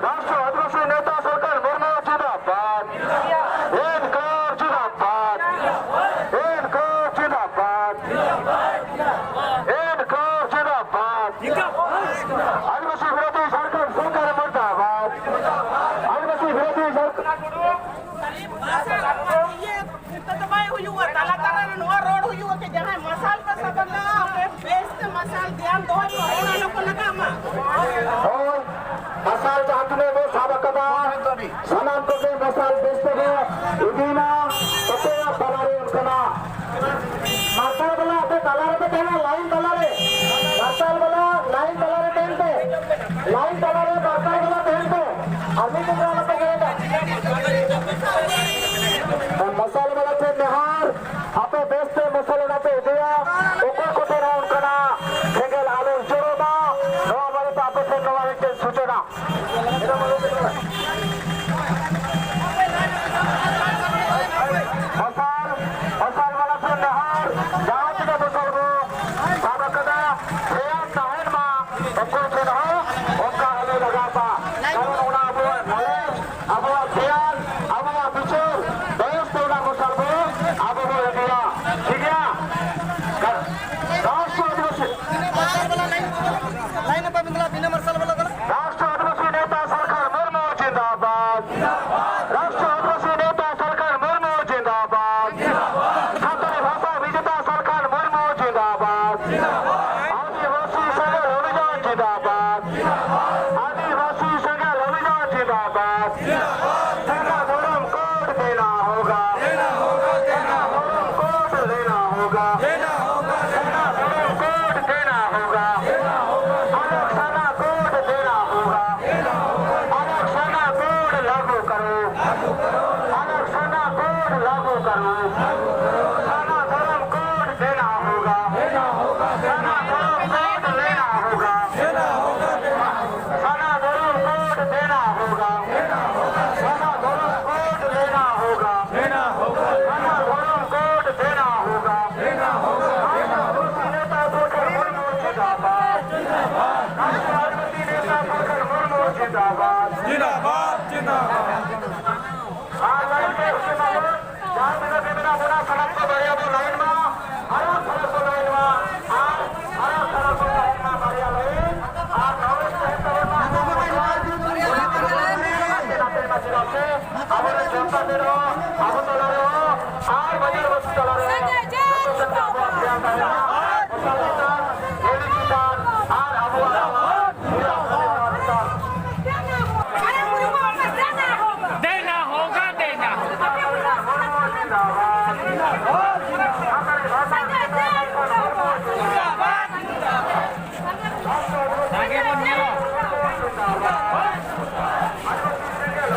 राष्ट्र आदिवासी नेता सरकार मुर्मू जिंदाबाद। इनकार जिंदाबाद। इनकार जिंदाबाद। इनकार जिंदाबाद। आदिवासी विरोधी झारखंड सरकार मुर्दाबाद। आदिवासी विरोधी झारखंड मसाल चाहते वो साबक सनाम को मसाल बेचते गए इदीना पतेया तलारे उनका मसाल वाला अपने तलारे पे कहना लाइन तलारे मसाल वाला लाइन तलारे पहनते लाइन तलारे मसाल वाला पहनते अभी तो वाला पे गएगा मसाल वाला पे निहार आपे बेचते मसाल वाला पे दिया ऊपर को तेरा उनका ना ठेकेल आलू जोड़ो ना नो हमारे पापे से नवारे के सूचना मसाल वाला से नहार जहाँ तक मसाल को साबक कदा प्रयास नाहन माँ उनको चुना उनका हमें लगाता कारण उन्हें अब वो ध्यान अब वो बिचूर देश तोड़ा मसाल को अब वो लगिया ठीक है राष्ट्र आदिवासी लाइन पे मिला बिना मसाल वाला राष्ट्र आदिवासी नेता सरकार मुर्मू जिंदाबाद। राष्ट्र आदिवासी नेता सरकार मुर्मू जिंदाबाद। सातारी भाषा विजेता सरकार मुर्मू जिंदाबाद। आदिवासी संघ अभियान जिंदाबाद। आदिवासी संघ अभियान जिंदाबाद। सेना धर्म कोड देना होगा। धर्म कोड देना होगा। सेना धर्म कोड देना होगा। आरक्षण कोड देना होगा। आरक्षण कोड लागू करो। आरक्षण कोड लागू करो। सेना धर्म कोड देना होगा। सेना धर्म कोड लेना होगा। सेना धर्म कोड देना होगा। सेना धर्म कोड लेना होगा। सेना धर्म कोड देना होगा। नेता सरकार मुर्मू जिंदाबाद। आदिवासी नेता सरकार मुर्मू जिंदाबाद। जिंदाबाद जिंदाबाद लाइन पे उसके बाद जहाँ बिना बिना बुरा सड़क को बढ़िया वो लाइन में हरा सड़क को लाइन में हरा सड़क को लाइन में बढ़िया लाइन और नौवें से हमारे जनता दे रहो अब चला रहे हो और बजट वस्तु चला रहे हो देना होगा देना आगे बढ़ने लो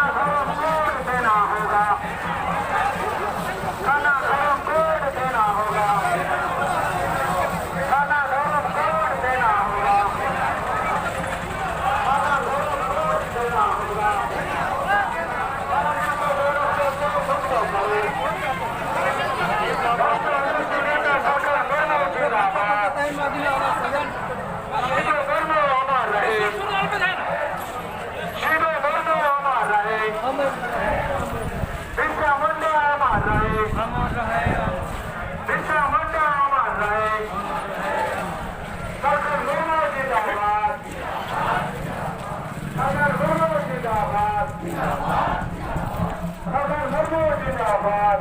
देना होगा। खाना धर्म कोड देना होगा। खाना धर्म कोड देना होगा। खाना धर्म कोड देना होगा। सरकार मुर्मू जिंदाबाद। शिरो मुर्मू अमर रहे। शिरो मुर्मू अमर रहे। बिरसा मुंडा अमर रहे। बिरसा मुंडा अमर रहे। सरकार मुर्मू जिंदाबाद। सरकार मुर्मू जिंदाबाद। सरकार मुर्मू जिंदाबाद।